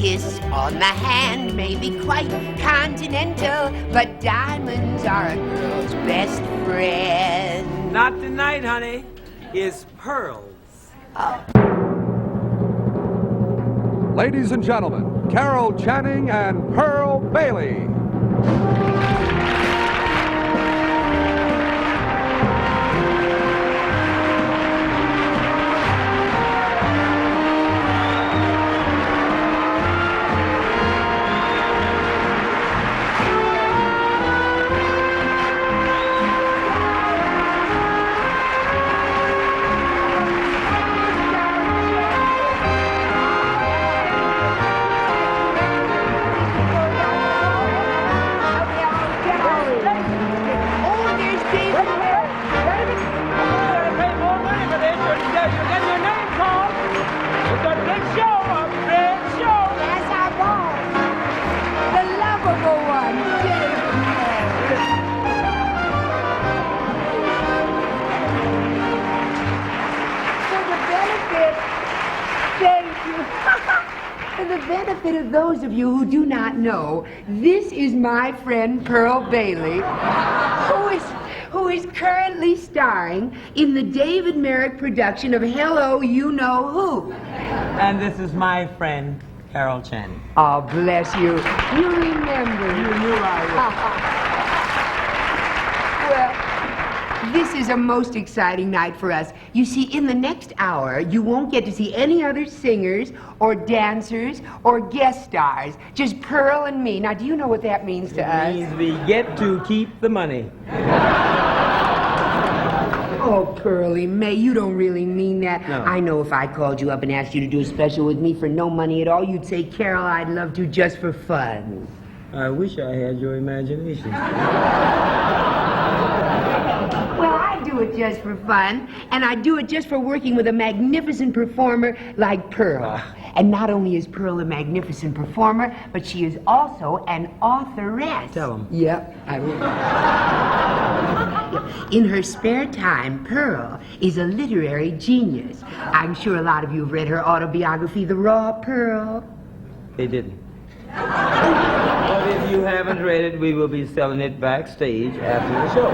kiss on the hand may be quite continental, but diamonds are a girl's best friend. Not tonight, honey. It's pearls. Ladies and gentlemen, Carol Channing and Pearl Bailey. For the benefit of those of you who do not know, this is my friend Pearl Bailey, who is currently starring in the David Merrick production of Hello, You Know Who. And this is my friend, Carol Channing. Oh, bless you. You remember. You knew I Well, this is a most exciting night for us. You see, in the next hour, you won't get to see any other singers or dancers or guest stars. Just Pearl and me. Now, do you know what that means to us? It means we get to keep the money. Oh, Pearlie Mae, you don't really mean that. No. I know if I called you up and asked you to do a special with me for no money at all, you'd say, Carol, I'd love to just for fun. I wish I had your imagination. Well, I do it just for fun, and I do it just for working with a magnificent performer like Pearl. And not only is Pearl a magnificent performer, but she is also an authoress. Tell him. Yep, I will. In her spare time, Pearl is a literary genius. I'm sure a lot of you have read her autobiography, The Raw Pearl. They didn't. But if you haven't read it, we will be selling it backstage after the show.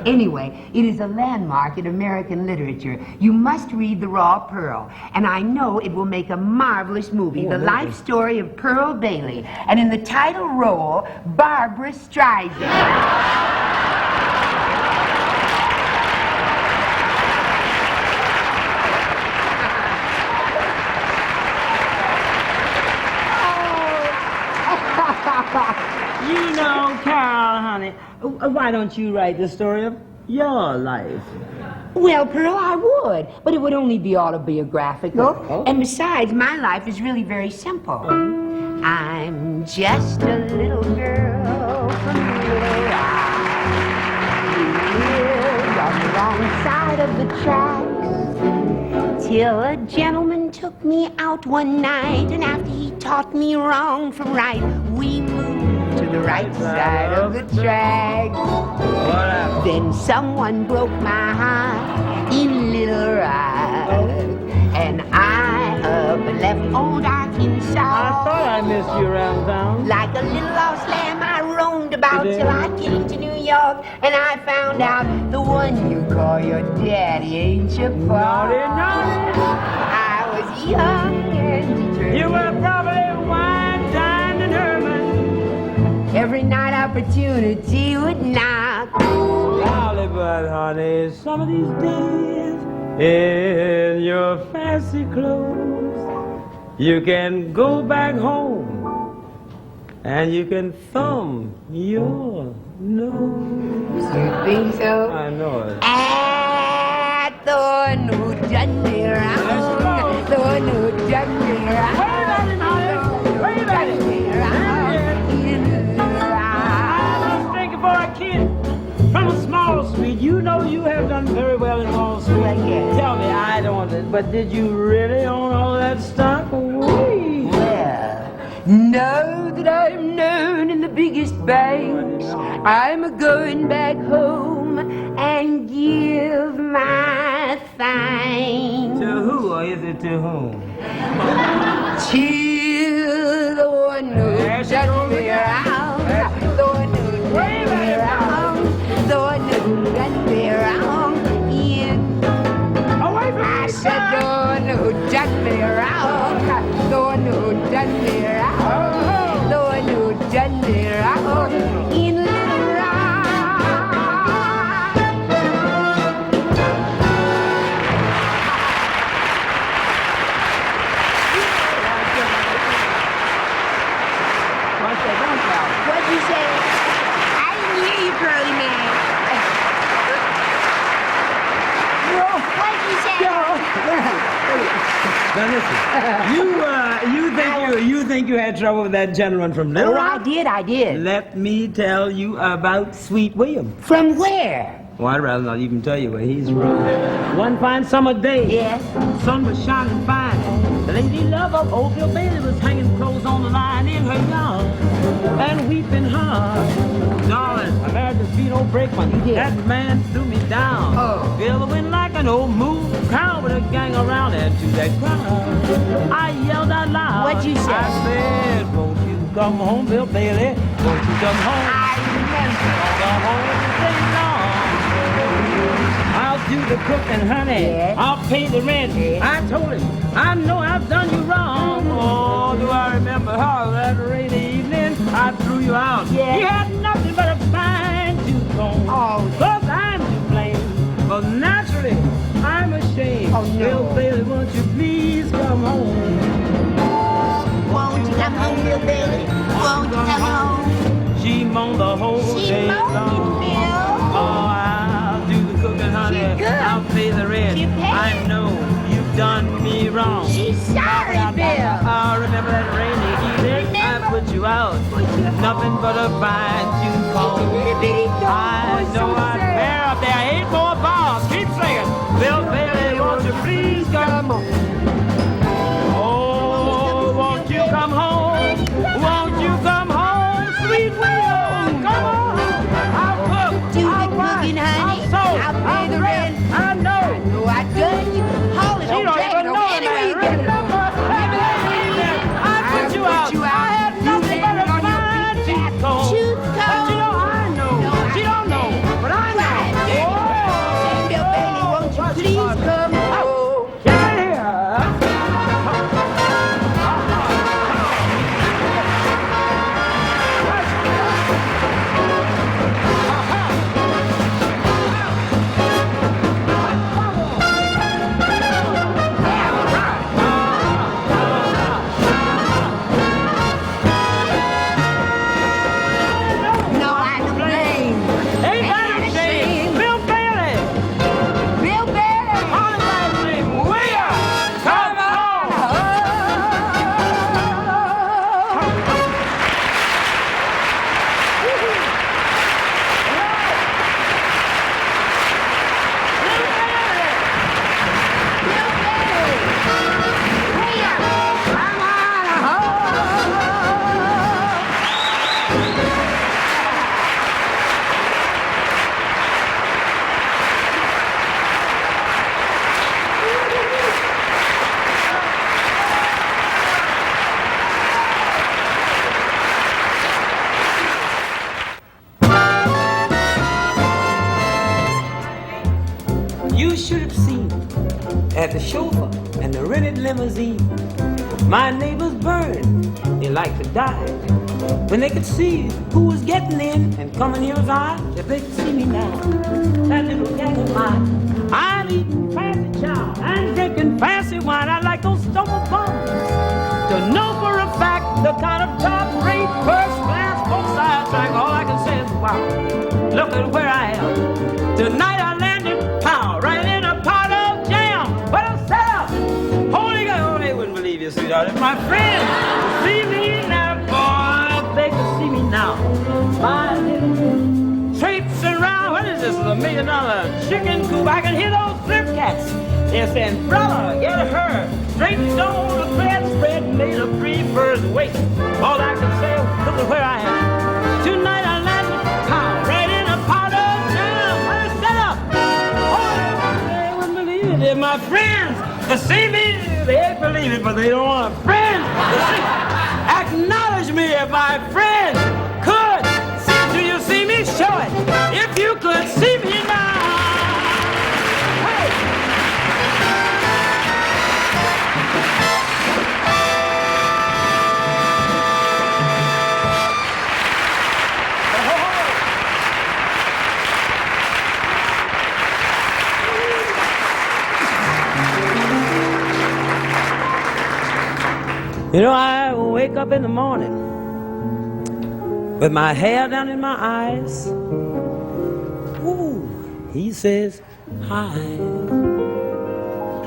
Anyway, it is a landmark in American literature. You must read The Raw Pearl, and I know it will make a marvelous movie. The life story of Pearl Bailey, and in the title role, Barbara Streisand. You know, Carol, honey, why don't you write the story of your life? Well, Pearl, I would, but it would only be autobiographical. Oh. And besides, my life is really very simple. I'm just a little girl from Little Rock who lived on the wrong side of the tracks till a gentleman took me out one night, and after he taught me wrong from right, we moved to the right side of the tracks. Then someone broke my heart in Little Rock, and I up and left old Arkansas. I thought I missed you around town. Like a little lost lamb, I roamed about till I came to New York, and I found out the one you call your daddy ain't your father. Naughty, naughty. I was young and determined. You were probably wine, dined, and Herman. Every night opportunity would knock. Golly, but honey, some of these days, in your fancy clothes, you can go back home and you can thumb your nose. You think so? I know it. At the one who done me wrong. The one who done me wrong. Wait a minute, honey. Wait a minute. I was thinking for a kid from a small street. You know you have done very well in Wall Street. Well, yes. Tell me, I don't, but did you really own all that stock? Wee. Well, now that I'm known in the biggest banks, I'm a-going back home and give my thanks. To who, or is it to whom? Till What did you say? Now listen, you think you had trouble with that gentleman from Little Oh, Rock? I did. Let me tell you about Sweet William. From where? Well, I'd rather not even tell you where he's from. One fine summer day, Yes. sun was shining fine. The lady love of old Bill Bailey was hanging clothes on the line in her yard and weeping hard. Darling, I married this Vino Brakeman. You did? That man threw me down. Oh. Bill went like an old moon crowd with a gang around, and to that crowd I yelled out loud. What'd you say? I said, won't you come home, Bill Bailey? Won't you come home? I remember. Come home and stay long. I'll do the cooking, honey. Yes. I'll pay the rent. Yes. I told him, I know I've done you wrong. Oh, do I remember how that rainy evening I threw you out? Yes. You had nothing but a fine tooth comb. Oh. Cause I'm to blame. But naturally, I'm ashamed. Oh, no. Bill Bailey, won't you please come home? Won't you come home, Bill Bailey? Won't you come home? She moaned the whole She day moaned, long. Bill. Oh, I'll do the cooking, honey. She good. I'll pay the rent. You pay I it. know you've done me wrong. She's sorry, Bill. Oh, remember that rainy evening? Remember? I put you out. Nothing but a fine tooth comb. I know I'd bear up there 8 more bars. Keep singing. Bill Bailey, won't you please come home? Oh, won't you come home? Won't you come home, sweet Will? Come on. I'll cook. Do the I'll wash, cooking, honey. I'll sew. I'll pay the dress. rent. I know. Oh, I done you. Hold it. She don't even know that. Remember, I put you out. I had nothing but a fine tooth comb. But you know, I know. She don't know, but I know. Oh, Bill Bailey, won't you please come home? get here. No, I'm to blame. Ain't that a shame? Bill Bailey. Bill Bailey. On his last name, William. Come on. Bill Bailey. William. Come on home. You should have seen at the chauffeur and the rented limousine. My neighbors burned, they like to die. When they could see who was getting in and coming near his eye, if they could see me now, that little gang of mine. I'm eating fancy chow, I'm drinking fancy wine. I like those stumble bums to know for a fact the kind of top-rate first-class full-size track. All I can say is, wow, look at where I am. Tonight I landed, pow, right in a pot of jam. Well, set up. Holy God, they wouldn't believe you, sweetheart. If my friends see me now, boy, if they could see me now. My little traipsing around, what is this, $1 million chicken coop? I can hear those flip cats. They're saying, brother, get her. Straight stone, the bread spread, made of free furs wait. All I can say, look at where I am. Tonight I landed, pow, right in a pot of jam. Well, set up. Oh, they wouldn't believe it. They're my friends. To see me, they believe it, but they don't want friends. To see, acknowledge me if my friends could. See, do you see me? Show it. If you could see me now. Hey. You know, I wake up in the morning with my hair down in my eyes. Ooh, he says, hi.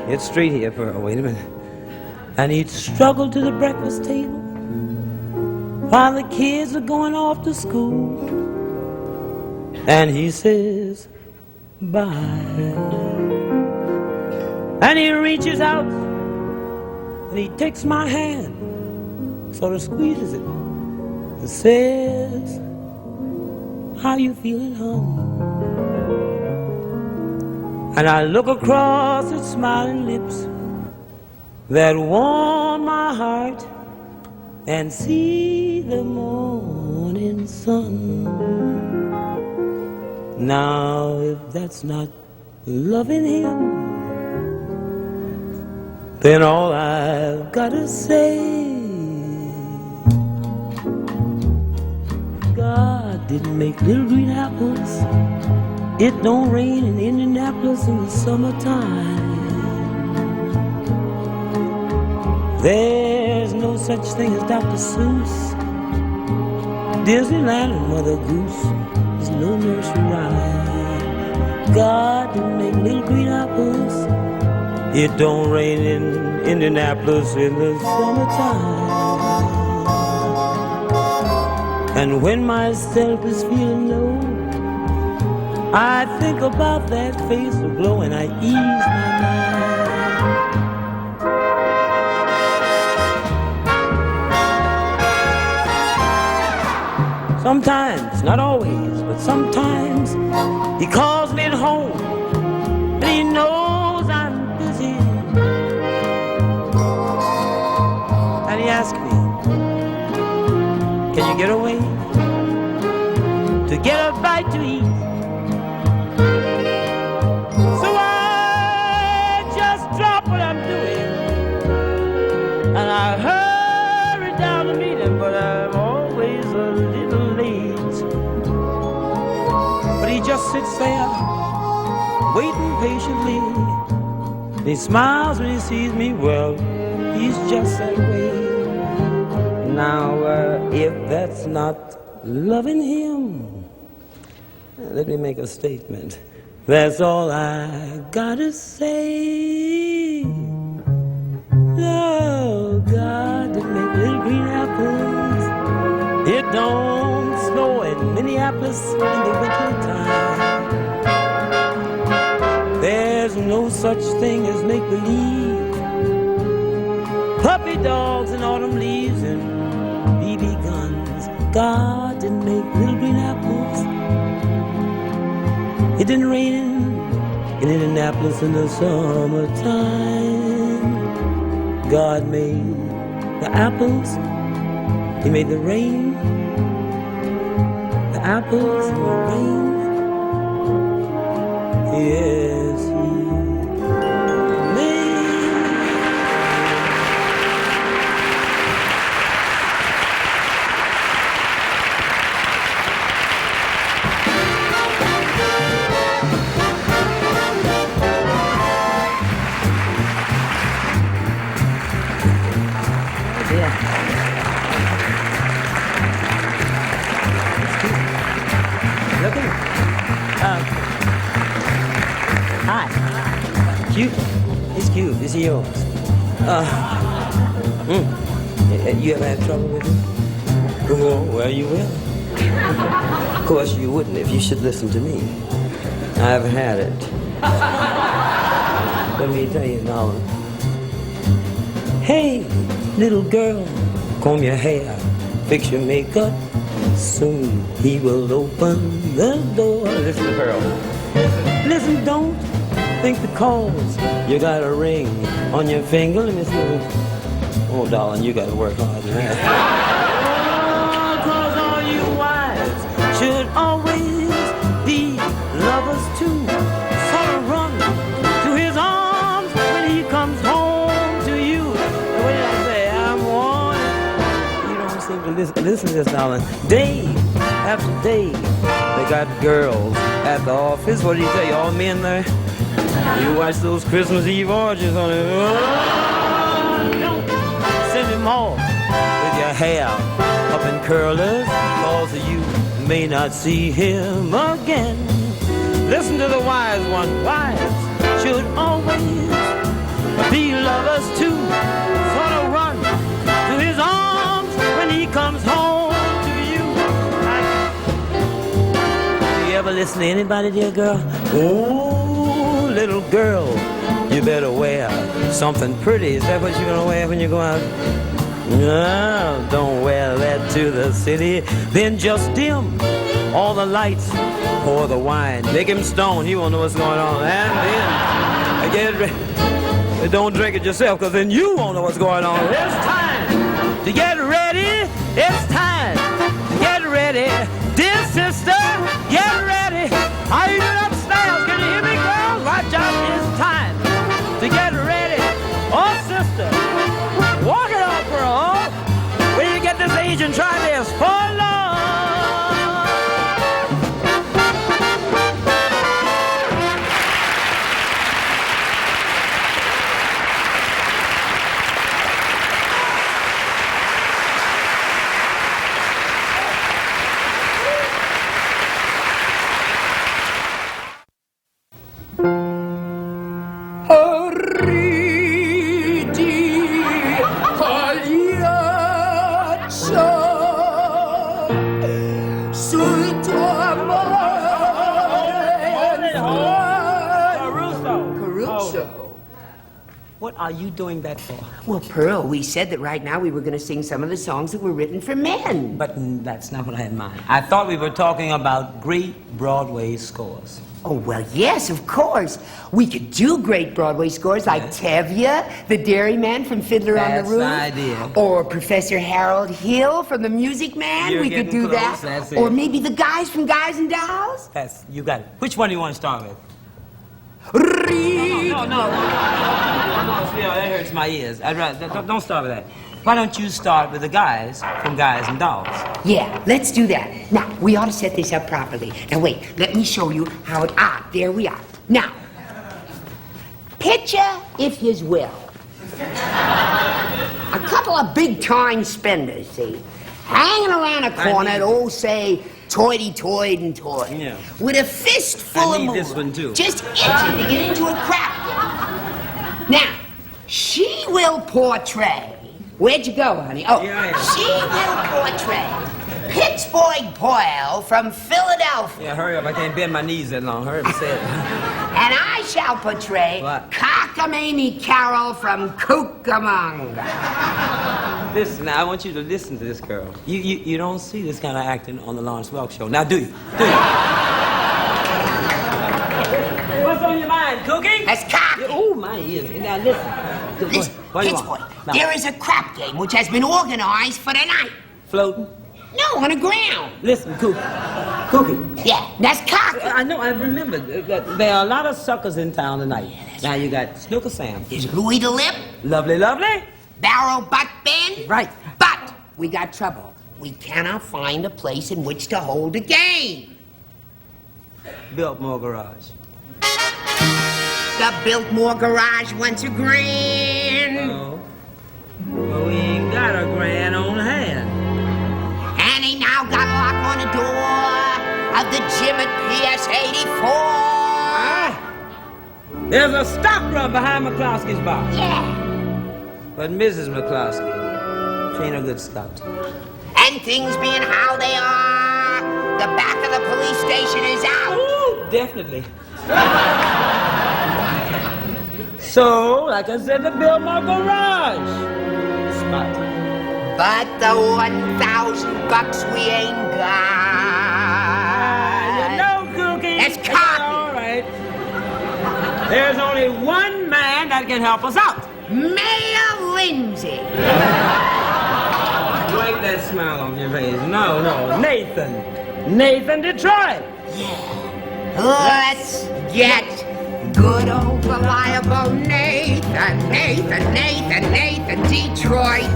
Get straight here, Pearl. Wait a minute. And he'd struggle to the breakfast table while the kids are going off to school. And he says, bye. And he reaches out and he takes my hand, sort of squeezes it, and says, how you feeling, hon? And I look across his smiling lips that warm my heart and see the morning sun. Now, if that's not loving him, then all I've got to say, God didn't make little green apples. It don't rain in Indianapolis in the summertime. There's no such thing as Dr. Seuss, Disneyland and Mother Goose. There's no nursery rhyme. God didn't make little green apples. It don't rain in Indianapolis in the summertime. And when myself is feeling low, I think about that face aglow and I ease my mind. Sometimes, not always, but sometimes he calls me at home and he knows I'm busy. And he asks me, can you get away to get a bite to eat? So I just drop what I'm doing and I hurry down to meet him, but I'm always a little late. But he just sits there waiting patiently. And he smiles when he sees me. Well, he's just that way. Now, if that's not loving him, let me make a statement. That's all I gotta say. Oh, God didn't make little green apples. It don't snow in Minneapolis in the winter time. There's no such thing as make-believe. Puppy dogs and autumn leaves and BB guns. God didn't make little green apples. It didn't rain in Indianapolis in the summertime. God made the apples. He made the rain. The apples and the rain. Yes, he made. Hi. Cute. It's cute. It's yours. You ever had trouble with him? Oh, well, you will. Of course, you wouldn't if you should listen to me. I've had it. Let me tell you now. Hey, little girl, comb your hair, fix your makeup. Soon he will open the door. Listen, Pearl. Listen, don't think because you got a ring on your finger. Let me see. Oh, darling, you got to work hard for that. Oh, 'cause all you wives should always be lovers too. Sort of run to his arms when he comes home to you. And what did I say? I'm wanted. You don't seem to listen to this, darling. Day after day, they got girls at the office. What did he tell you? All men there? You watch those Christmas Eve orgies on it. Oh, don't send him off with your hair up in curlers, cause you may not see him again. Listen to the wise one. Wives should always listen to anybody, dear girl? Ooh, little girl, you better wear something pretty. Is that what you're gonna wear when you go out? No, don't wear that to the city. Then just dim all the lights, pour the wine, make him stone. He won't know what's going on. And then get ready. Don't drink it yourself, because then you won't know what's going on. It's time to get ready. It's time to get ready. Dear sister, get ready. Are you upstairs? Can you hear me, girls? Watch out. It's time to get ready. Oh, sister, walk it off, bro. When you get this age and try this for long. What are you doing that for? Well, Pearl, we said that right now we were going to sing some of the songs that were written for men. But that's not what I had in mind. I thought we were talking about great Broadway scores. Oh, well, yes, of course. We could do great Broadway scores like Tevye, the dairyman from Fiddler on the Roof. That's the idea. Or Professor Harold Hill from The Music Man. You're we could do close, that. that's it. Or maybe the guys from Guys and Dolls. You got it. Which one do you want to start with? Read. No, sweetheart, that hurts my ears. I'd rather, don't start with that. Why don't you start with the guys from Guys and Dolls? Yeah, let's do that. Now, we ought to set this up properly. Now, wait, let me show you how it... there we are. Now, picture, if yous will, a couple of big-time spenders, see, hanging around a corner at old, say, Toity-toid and toy. Yeah. With a fist full I of need moon. this one, too. Just itching to get into a crap. Now, she will portray... Where'd you go, honey? Oh, Yeah. she will portray Pittsburgh Boyle from Philadelphia. Yeah, hurry up. I can't bend my knees that long. Hurry up and say it. And I shall portray What? Cockamamie Carroll from Cucamonga. Listen, now, I want you to listen to this girl. You don't see this kind of acting on the Lawrence Welk show. Now, do you? Do you? What's on your mind, Cookie? That's cocky. Oh, my ears. Now, listen. Listen, What do you Pittsburgh, want? Now, there is a crap game which has been organized for tonight. floating? No, on the ground. Listen, Cookie. Cookie. Yeah, that's cocky. I know, I remember. There are a lot of suckers in town tonight. Now, you got Snooker Sam. There's Louis the Lip, Lovely, lovely. Barrel Butt Ben. Right. But we got trouble. We cannot find a place in which to hold a game. Biltmore Garage. The Biltmore Garage wants a grand. Oh. Well, we ain't got a grand on hand. And he now got a lock on the door of the gym at PS 84. There's a stock rub behind McCloskey's bar. Yeah. But Mrs. McCloskey, she ain't a good scout. And things being how they are, the back of the police station is out. Ooh, definitely. So, like I said, the Biltmore Garage. Spot. But the $1,000 we ain't got. No, Cookie. That's It's cocky. all right. There's only one man that can help us out. Mayor Lindsay. Wipe that smile on your face. No, Nathan. Nathan Detroit. Let's get good old reliable Nathan Detroit.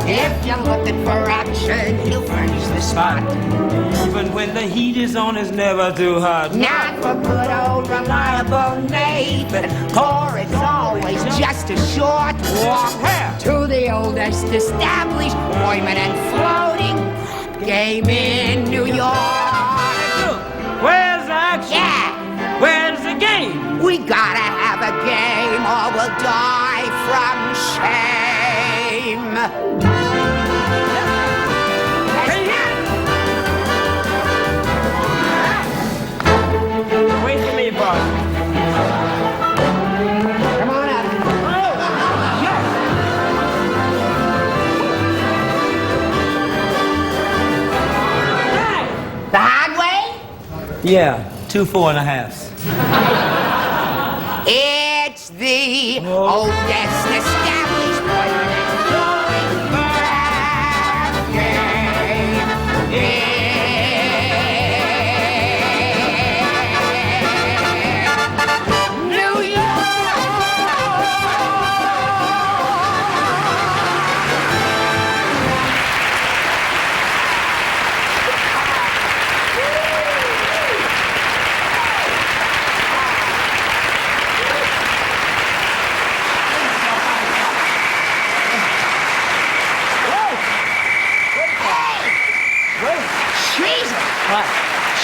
If you're looking for action, he'll furnish the spot. Even when the heat is on, it's never too hot. Not for good old reliable Nathan, for it's always just a short walk to the oldest established employment and floating game in New York. Where's the action? Yeah. Where's the game? We gotta have a game or we'll die from shame. Yeah, 2 4.5s. It's the oldest established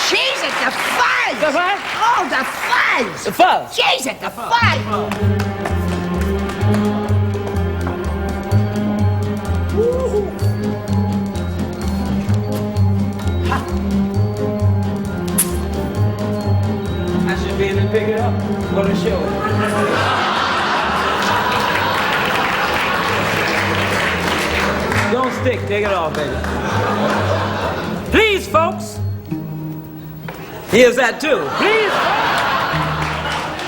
Jesus, the fuzz! The what? Oh, the fuzz! The fuzz? Jesus, the fuzz! I should be in and pick it up. Go to show it. Don't stick. Take it off, baby. Please, folks. Here's that, too. Please.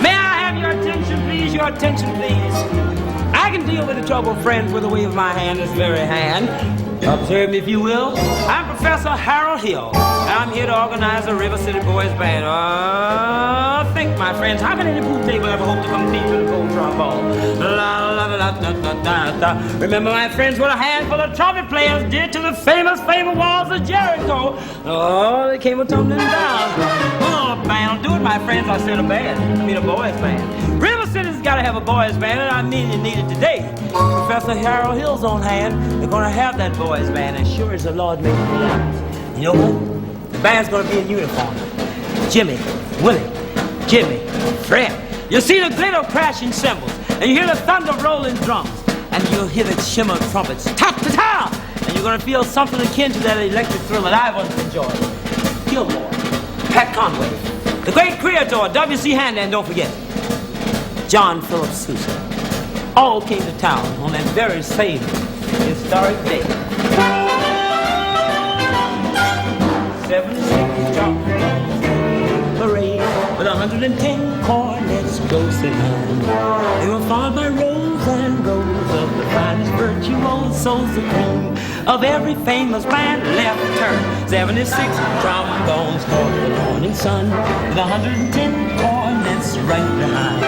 May I have your attention, please? Your attention, please. I can deal with the troubled friends with a wave of my hand, this very hand. Observe me, if you will. I'm Professor Harold Hill. I'm here to organize a River City Boys Band. Think, my friends, how can any pool table ever hope to compete with a gold trombone? La, la, la, la, la, la, la, la. Remember, my friends, what a handful of trumpet players did to the famous walls of Jericho. Oh, they came a-tumbling down. Oh, band, do it, my friends. I said a band. I mean a boys band. River City's got to have a boys band, and I need it today. Professor Harold Hill's on hand. They're going to have that boys band, as sure as the Lord makes me out. You know what? The band's going to be in uniform. Jimmy, Willie, Jimmy, Fred. You see the glitter crashing cymbals, and you hear the thunder rolling drums, and you'll hear the shimmer of trumpets. Ta-ta-ta! And you're going to feel something akin to that electric thrill that I once enjoyed. Gilmore, Pat Conway, the great creator, W.C. Handy, and don't forget, John Philip Sousa. All came to town on that very same historic day. 76 Trombones parade with 110 cornets closely hung. They were followed by rows and rows of the finest virtuosos, so supreme of every famous band left turn. 76 trombones caught the morning sun with 110 cornets right behind.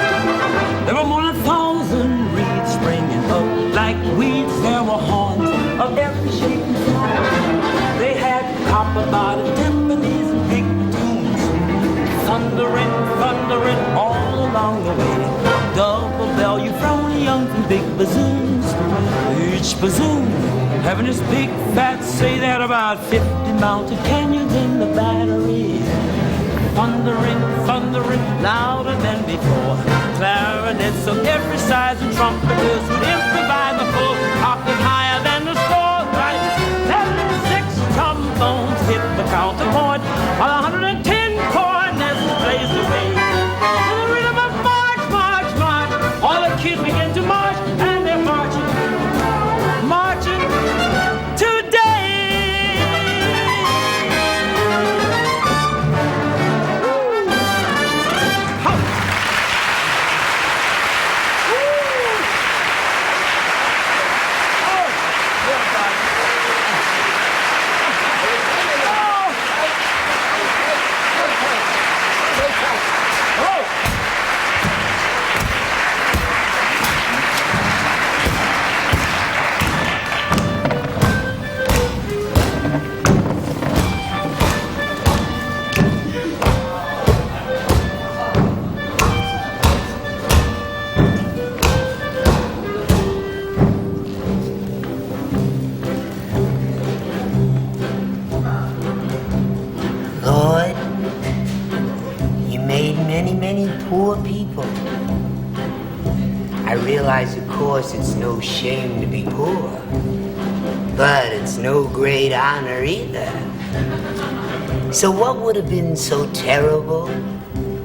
There were more than 1,000 reeds springing up like weeds. There were horns of every shape and form. They had copper-bottomed timpanis and big tunes, thundering, thundering all along the way. Double bell euphonium from big bassoons, each bassoon having its big fat say that about 50 mounted canyons in the battery. Thundering, thundering, louder than before. Clarinets of every size and trumpeters would improvise a full octave higher than the score. Right, 76 trombones hit the counterpoint, while 110 cornets blazed away. To the rhythm of march, march, march, all the kids begin to march, and they're marching, marching today. Lord, you made many, many poor people. I realize, of course, it's no shame to be poor, but it's no great honor either. So what would have been so terrible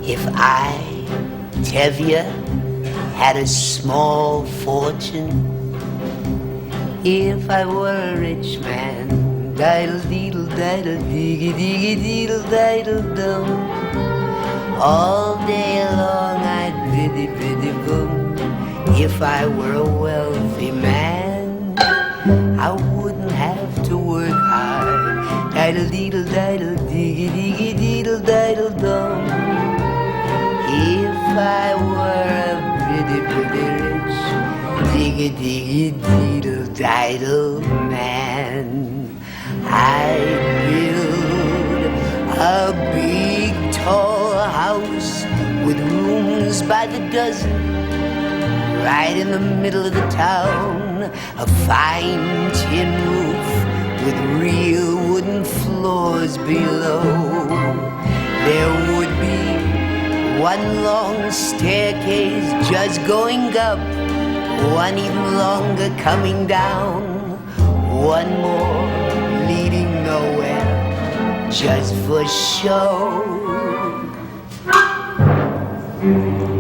if I, Tevye, had a small fortune? If I were a rich man, Diddle deedle diddle diggy diggy deedle diddle dum. All day long I'd biddy biddy boom. If I were a wealthy man, I wouldn't have to work hard. Diddle deedle diddle diggy diggy deedle diddle dum. If I were a biddy biddy rich, diggy diggy deedle diddle man, I'd build a big tall house with rooms by the dozen, right in the middle of the town. A fine tin roof with real wooden floors below. There would be one long staircase just going up, one even longer coming down, one more leading nowhere, just for show.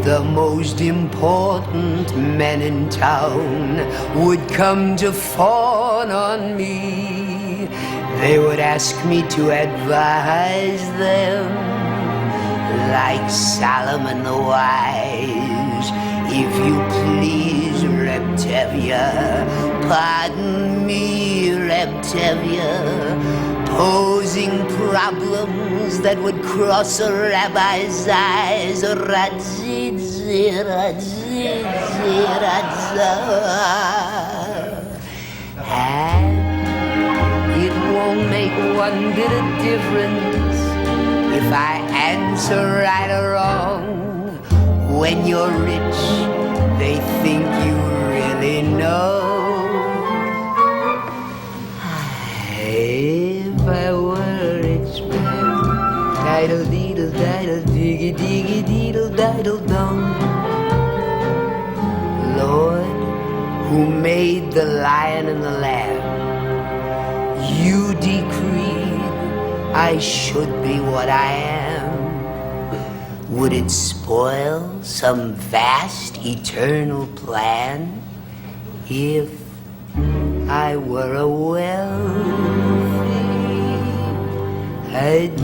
The most important men in town would come to fawn on me. They would ask me to advise them, like Solomon the Wise. If you please, Reptavia, pardon me, Reptavia, posing problems that would cross a rabbi's eyes. And it won't make one bit of difference if I answer right or wrong. When you're rich, they think you really know. If I were a rich man, diddle deedle diddle diggy diggy deedle diddle dum. Lord, who made the lion and the lamb, you decreed I should be what I am. Would it spoil some vast eternal plan if I were a wealthy? I'd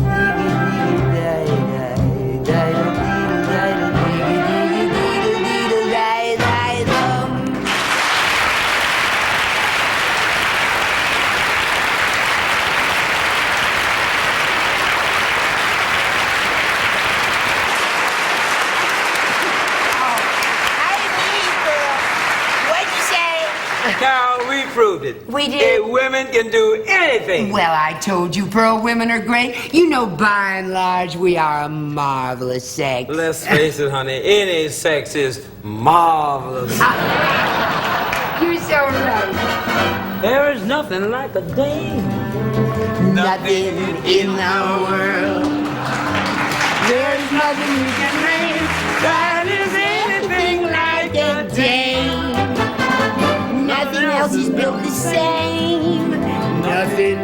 Carol, we proved it. We did. Women can do anything. Well, I told you, Pearl, women are great. You know, by and large, we are a marvelous sex. Let's face it, honey, any sex is marvelous. You're so right. There is nothing like a dame. Nothing in the world. There's nothing you can name that is anything like a dame. Nothing else is built the same. Nothing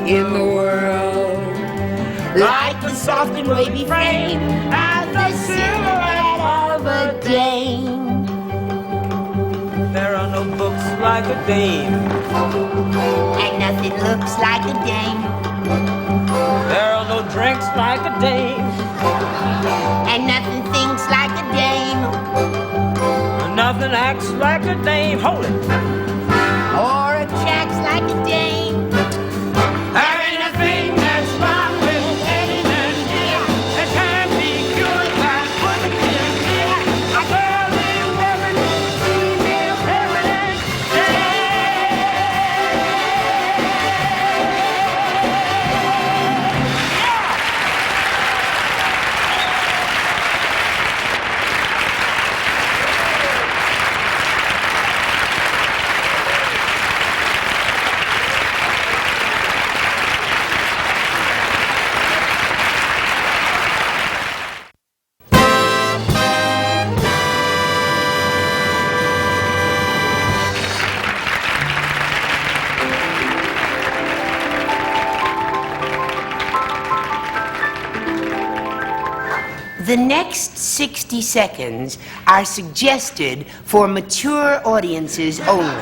in the world like the soft and wavy frame of the silhouette of a dame. There are no books like a dame. And nothing looks like a dame. There are no drinks like a dame. And nothing thinks like a dame. Nothing acts like a dame. Hold it. Or attracts like a dame. There ain't a thing that's sparkling, anything here that can be cured by putting in here a girly woman, female feminine. The next 60 seconds are suggested for mature audiences only.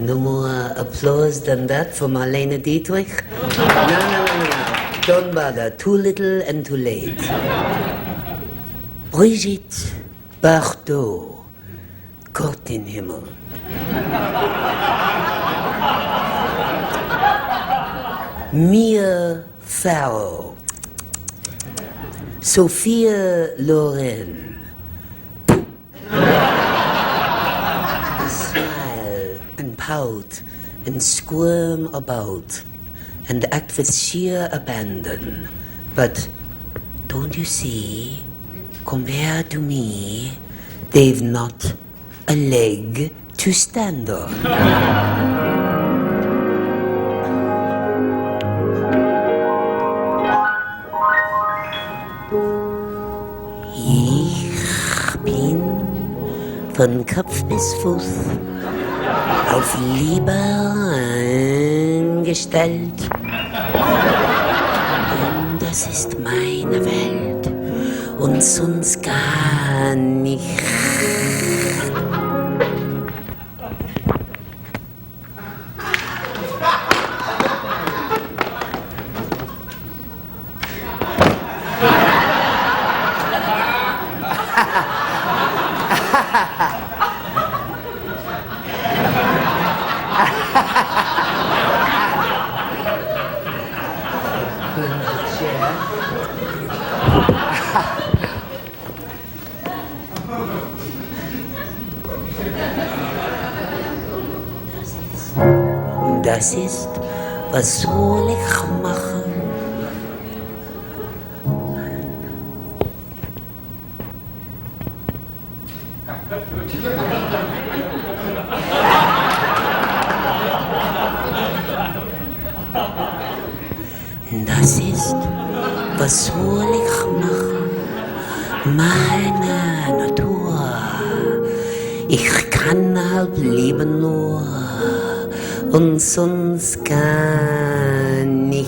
no more applause than that for Marlene Dietrich? No. Don't bother. Too little and too late. Brigitte Bardot, Gott in Himmel. Mia Farrow, Sophia Loren. Smile and pout and squirm about and act with sheer abandon. But don't you see, compared to me, they've not a leg to stand on. Ich bin von Kopf bis Fuß auf Liebe eingestellt. Und das ist meine Welt und sonst gar nicht. Das ist, was soll ich machen? Das ist, was soll ich machen? Meine Natur. Ich kann halb leben nur. Und sonst gar nicht.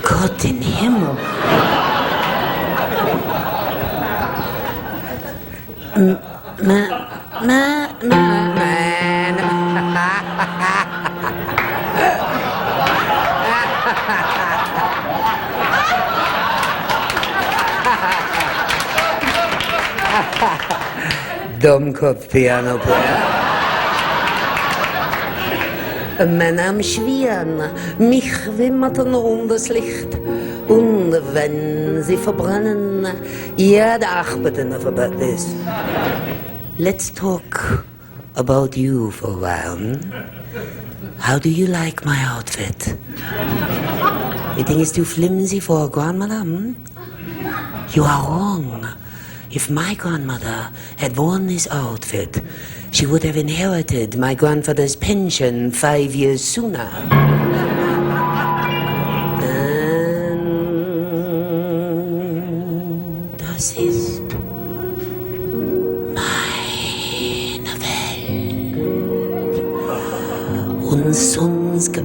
Gott in Himmel. Dummkopf-Piano-Player. Männer am Schwirren, mich wimmerten um das Licht. Und wenn sie verbrennen, ja, da achten auf about this. Let's talk about you for a while. How do you like my outfit? You think it's too flimsy for a grandmother? You are wrong. If my grandmother had worn this outfit, she would have inherited my grandfather's pension 5 years sooner. Das ist meine Welt und sonst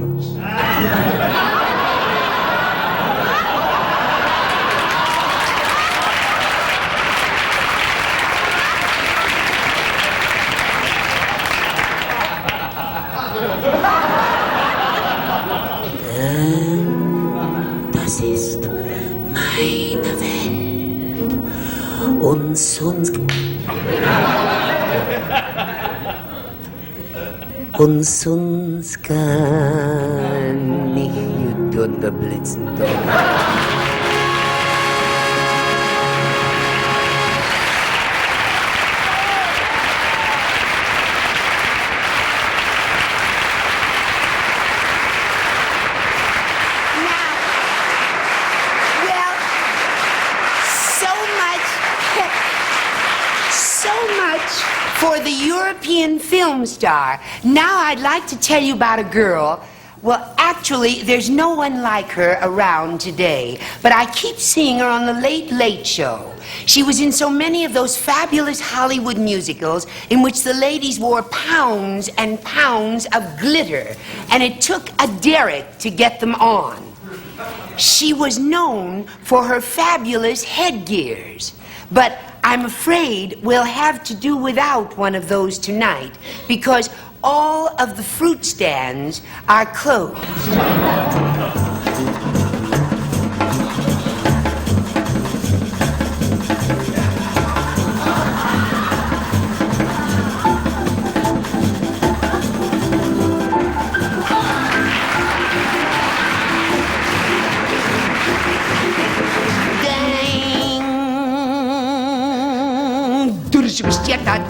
das ist meine Welt und sonst gar nicht, you Dunderblitzen doch. For the European film star. Now I'd like to tell you about a girl Well, actually, there's no one like her around today, but I keep seeing her on the Late Late Show. She was in so many of those fabulous Hollywood musicals in which the ladies wore pounds and pounds of glitter, and it took a derrick to get them on. She was known for her fabulous headgears, but I'm afraid we'll have to do without one of those tonight because all of the fruit stands are closed.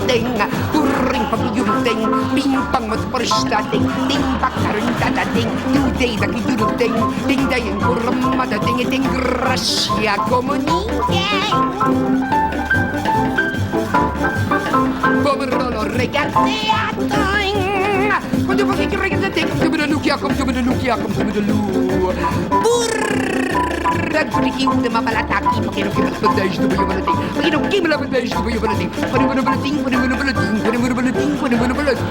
Ding, ring pang yung ding, ping pang mat parista ding, ding bakarin dada ding, do day da kidu ding, ding day in kurmada ding ding gracia comunique. Pomerolo regatea ding, quando vuoi che regate ding, come da lukia, come da lukia, come da lu. Raggiungi ma balataki, perché non chiama la bandage dove io balatì, perché non chiama la bandage dove io balatì, quando vuoi balatì, quando vuoi balatì, quando vuoi balatì, quando vuoi balatì.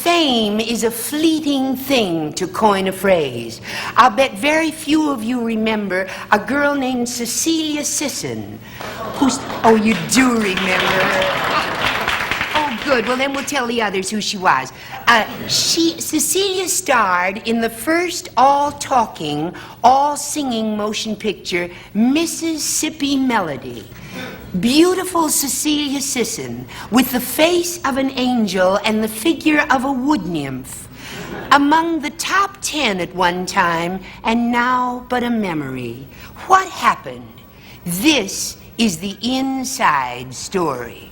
Fame is a fleeting thing, to coin a phrase. I'll bet very few of you remember a girl named Cecilia Sisson, who's... Oh, you do remember her. Oh, good. Well, then we'll tell the others who she was. Cecilia starred in the first all-talking, all-singing motion picture, Mississippi Melody. Beautiful Cecilia Sisson, with the face of an angel and the figure of a wood nymph. Among the top 10 at one time, and now but a memory. What happened? This is the inside story.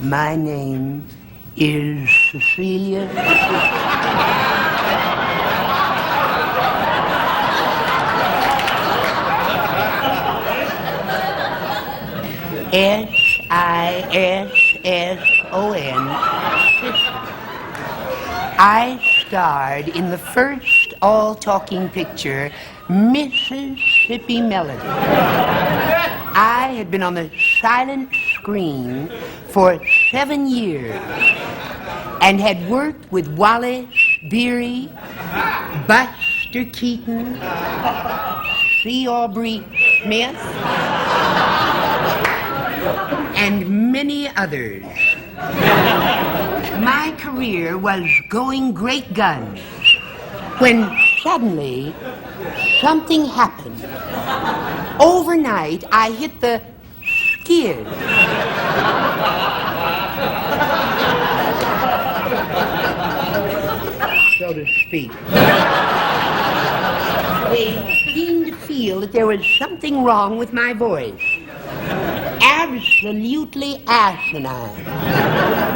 My name is Cecilia. S-I-S-S-O-N. I starred in the first all-talking picture, Mississippi Melody. I had been on the silent screen for 7 years and had worked with Wallace Beery, Buster Keaton, C. Aubrey Smith, and many others. My career was going great guns when suddenly something happened. Overnight, I hit the skid. So to speak. They seemed to feel that there was something wrong with my voice. Absolutely asinine.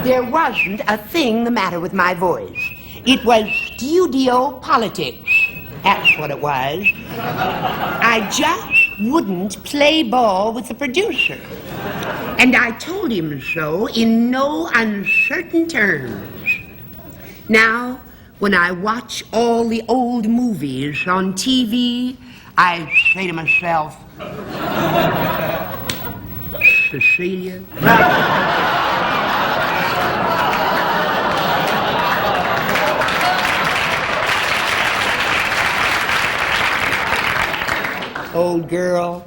There wasn't a thing the matter with my voice. It was studio politics. That's what it was. I just wouldn't play ball with the producer. And I told him so in no uncertain terms. Now, when I watch all the old movies on TV, I say to myself, Cecilia. Old girl,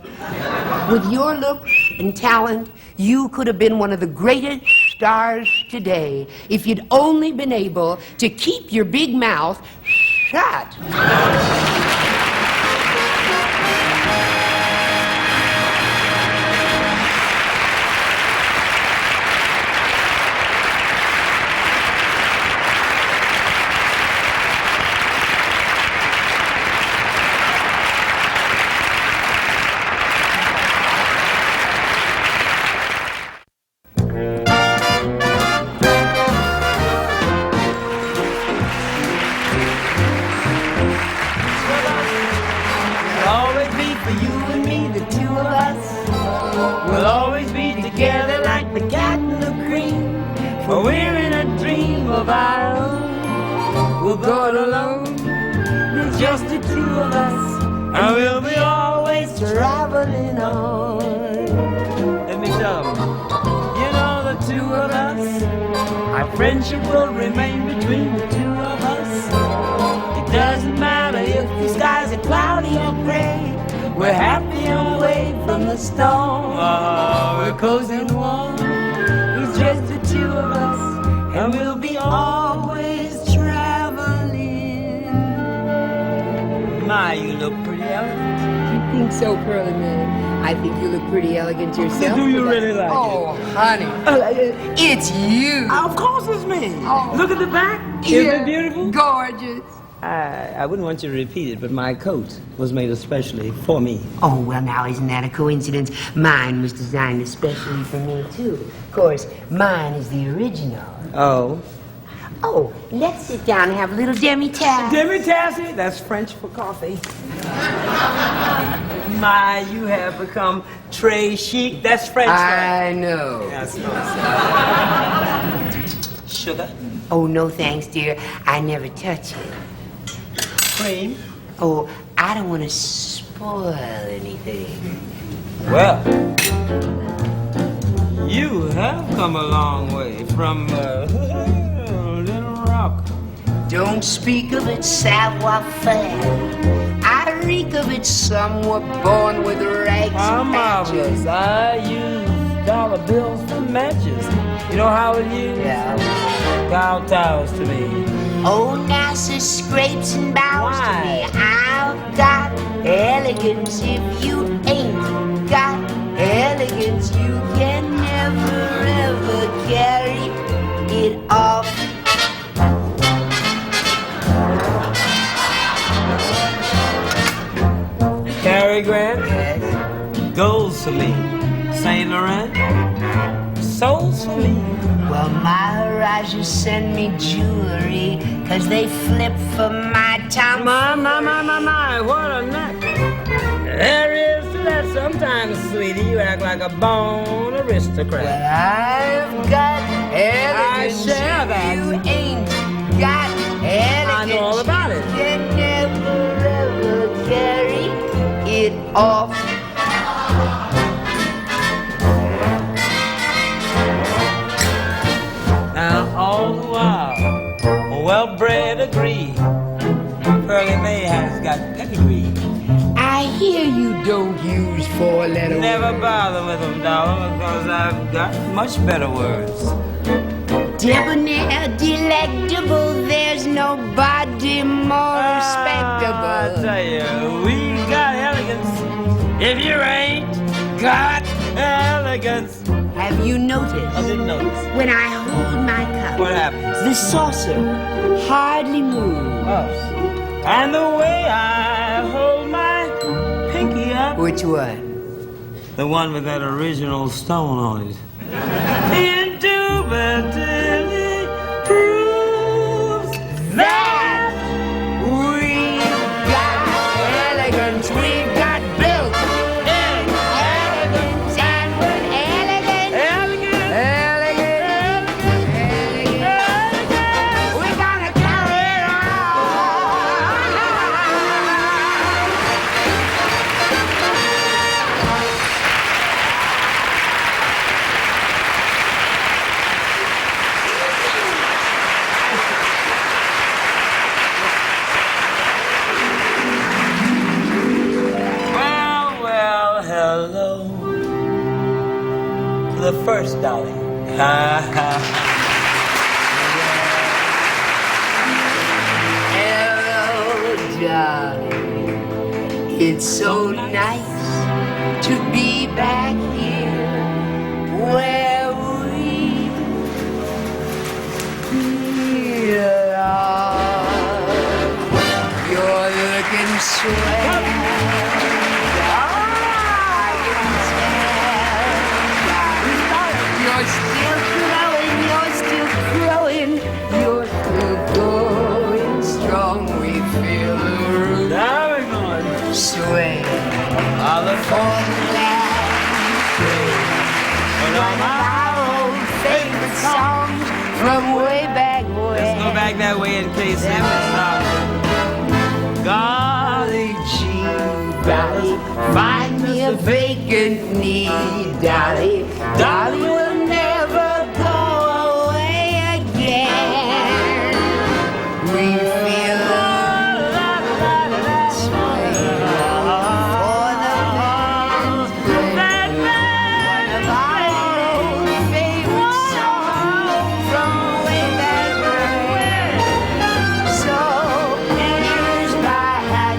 with your looks and talent, you could have been one of the greatest stars today if you'd only been able to keep your big mouth shut. We'll always be together like the cat and the cream. For we're in a dream of our own. We're going alone, it's just the two of us, and we'll be always traveling on. Let me tell you, you know the two of us, our friendship will remain between the two of us. It doesn't matter if the skies are cloudy or gray. We're happy away from the storm. We're cozy and warm. It's just the two of us, and we'll be always traveling. My, you look pretty elegant. You think so, Pearly Man? I think you look pretty elegant yourself. Do you really like it? Oh, honey. It's you. Of course it's me. Oh. Look at the back. Yeah. Isn't it beautiful? Gorgeous. I wouldn't want you to repeat it, but my coat was made especially for me. Oh, well, now, isn't that a coincidence? Mine was designed especially for me, too. Of course, mine is the original. Oh. Oh, let's sit down and have a little demi-tasse. Demi-tasse? That's French for coffee. My, you have become très chic. That's French for... I know. That's nice. Sugar? Oh, no thanks, dear. I never touch it. Cream? Oh, I don't want to spoil anything. Well, you have come a long way from Little Rock. Don't speak of it, savoir-faire. I reek of it, some were born with rags How and patches. marvelous. I use dollar bills for matches. You know how it is? Yeah. Kowtows to me. Oh, NASA scrapes and bows to me. I've got elegance. If you ain't got elegance, you can never, ever carry it off. Cary Grant, Yes. goes for me. Saint Laurent, souls for me. Well, Maharajas send me jewelry, 'cause they flip for my tongue. My, what a nut. There is to that sometimes, sweetie. You act like a born aristocrat. Well, I've got elegance. I share that. You ain't got elegance. I know all about it. You can never, ever carry it off. Now, all the while, well-bred agree. Pearly May has got pedigree. I hear you don't use four-letter Never words. bother with them, darling, because I've got much better words. Debonair, delectable, there's nobody more I respectable. tell you, we got elegance. If you ain't got elegance. Have you I noticed? didn't notice. When I hold my cup, What happens? the saucer hardly moves. Oh. And the way I hold my pinky up. Which one? The one with that original stone on it. Indubitably proves that We've got elegance, we've got built-in elegance, and we're elegant, elegant, elegant, elegant. We're gonna carry it hello to the first Dolly. Ha ha. Hello, darling. It's so nice to be back here where we belong. You're looking swell. You're still growing, you're still growing, you're still going strong. We feel the root sway. All the fun one of our old favorite songs from way back when. Let's go back that way in case it was Golly gee, Dolly, find me a vacant need, Dolly. Dolly will never go away again. We feel sway for the man's bread. One of our old favorite songs from way back when. So here's my hat,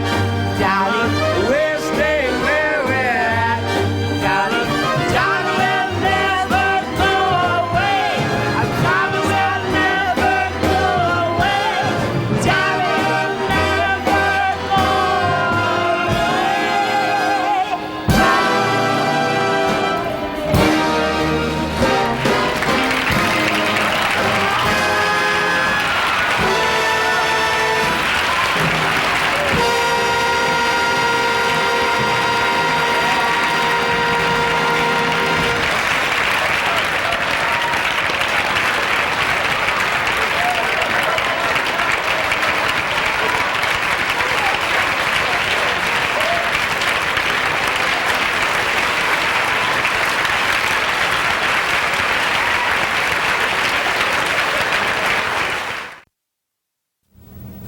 Dolly. We'll stay where we're at, Dolly. Dolly will never go away. I promise I'll never go away. Dolly will never go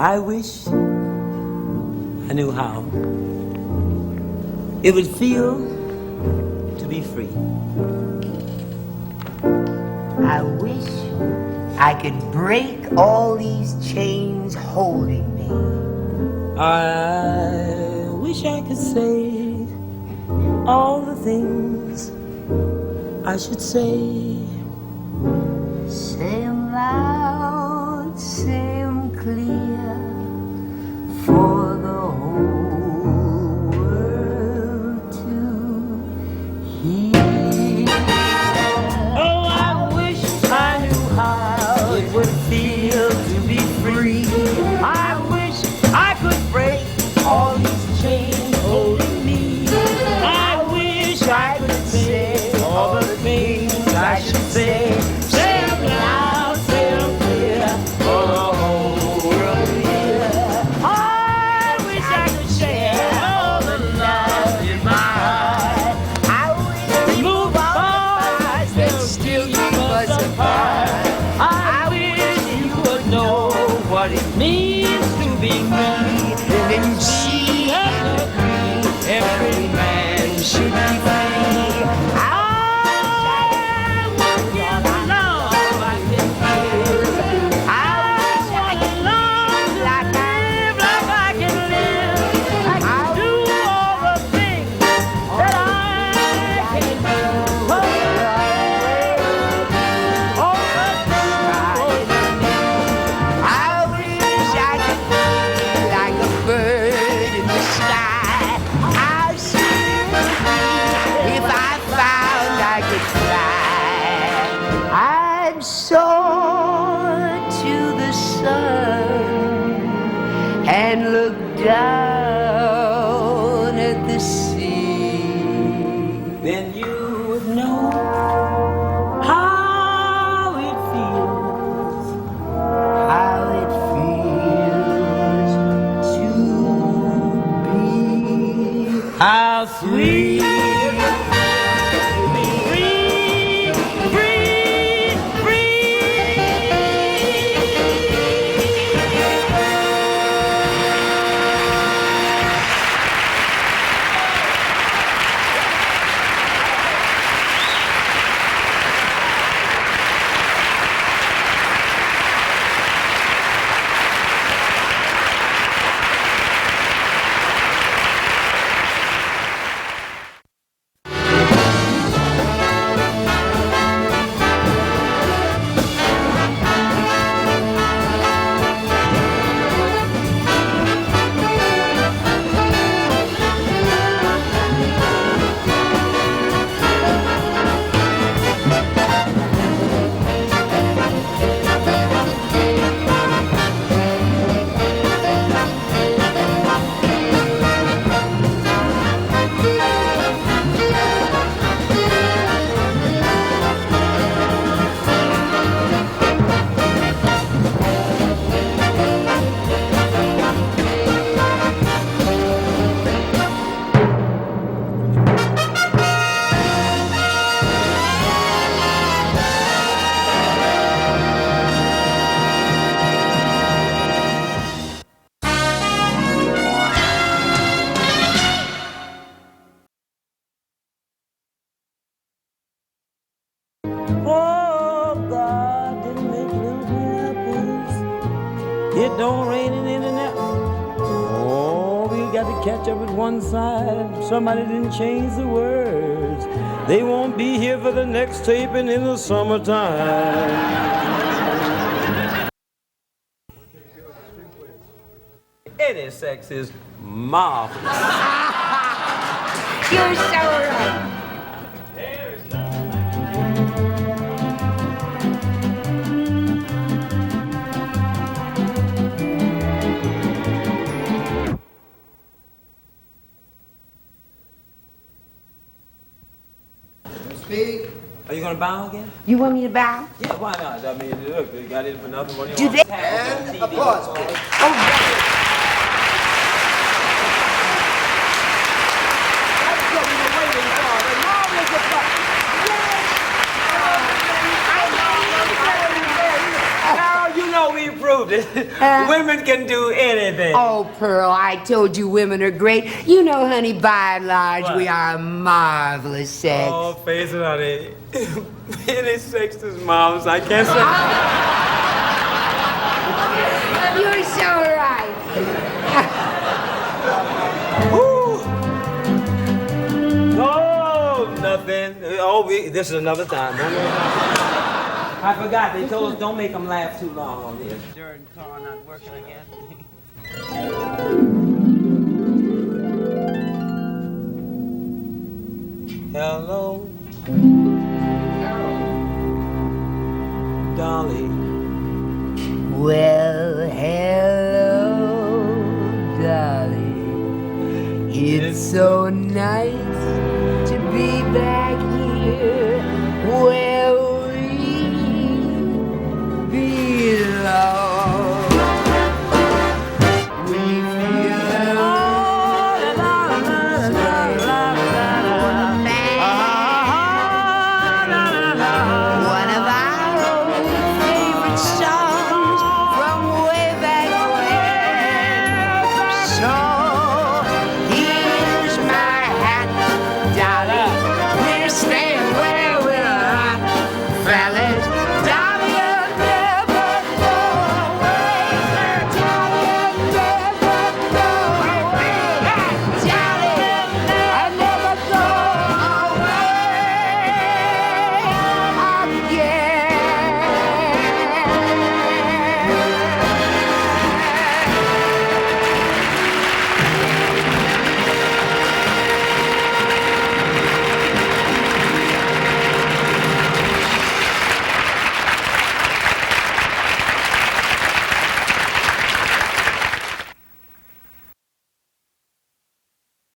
I wish I knew how it would feel to be free. I wish I could break all these chains holding me. I wish I could say all the things I should say. Say 'em loud, say 'em clear, for the whole world to hear. Oh, I wish I knew how it would feel to be free. I wish I could break all these chains holding me. I wish I could say all the things I should say. Say 'em loud, say 'em clear, for the whole world to hear. I wish I could share all the love in my heart. I wish Move on, that still keep us apart. I wish you would know what it means to be me. And she Every man should be free. I want you love I can give. I want love like I live, like I can live. I can do all the things that I can do. I wish I could be like a bird in the sky. How sweet it would be if I found I could fly. I'd soar to the sun and look down at the sea. Then you would know how it feels. How it feels to be How sweet. Free, free, free. It don't rain in and out. Oh, we got to catch up with one side. Somebody didn't change the words. They won't be here for the next taping in the summertime. Any sex is marvelous. You're so right. Are you gonna bow again? You want me to bow? Yeah, why not? I mean, look, they got in for nothing. What Do they? And applause, please. Oh, That's what we were waiting for. The marvelous applause. Now, you know we proved it. Women can do anything. oh, Pearl, I told you women are great. You know, honey, by and large, What? we are a marvelous sex. Oh, face it, honey. Any sex is marvelous. I can't say. You're so right. Woo. No, nothing. Oh, this is another time. I forgot. They told us don't make them laugh too long on this. During car not working again. Hello. Dolly. Well, hello, Dolly. It's so nice to be back here where we belong. We feel one of our old favorite songs from way back when. So here's my hat, Dolly. We're staying where we're at. Valley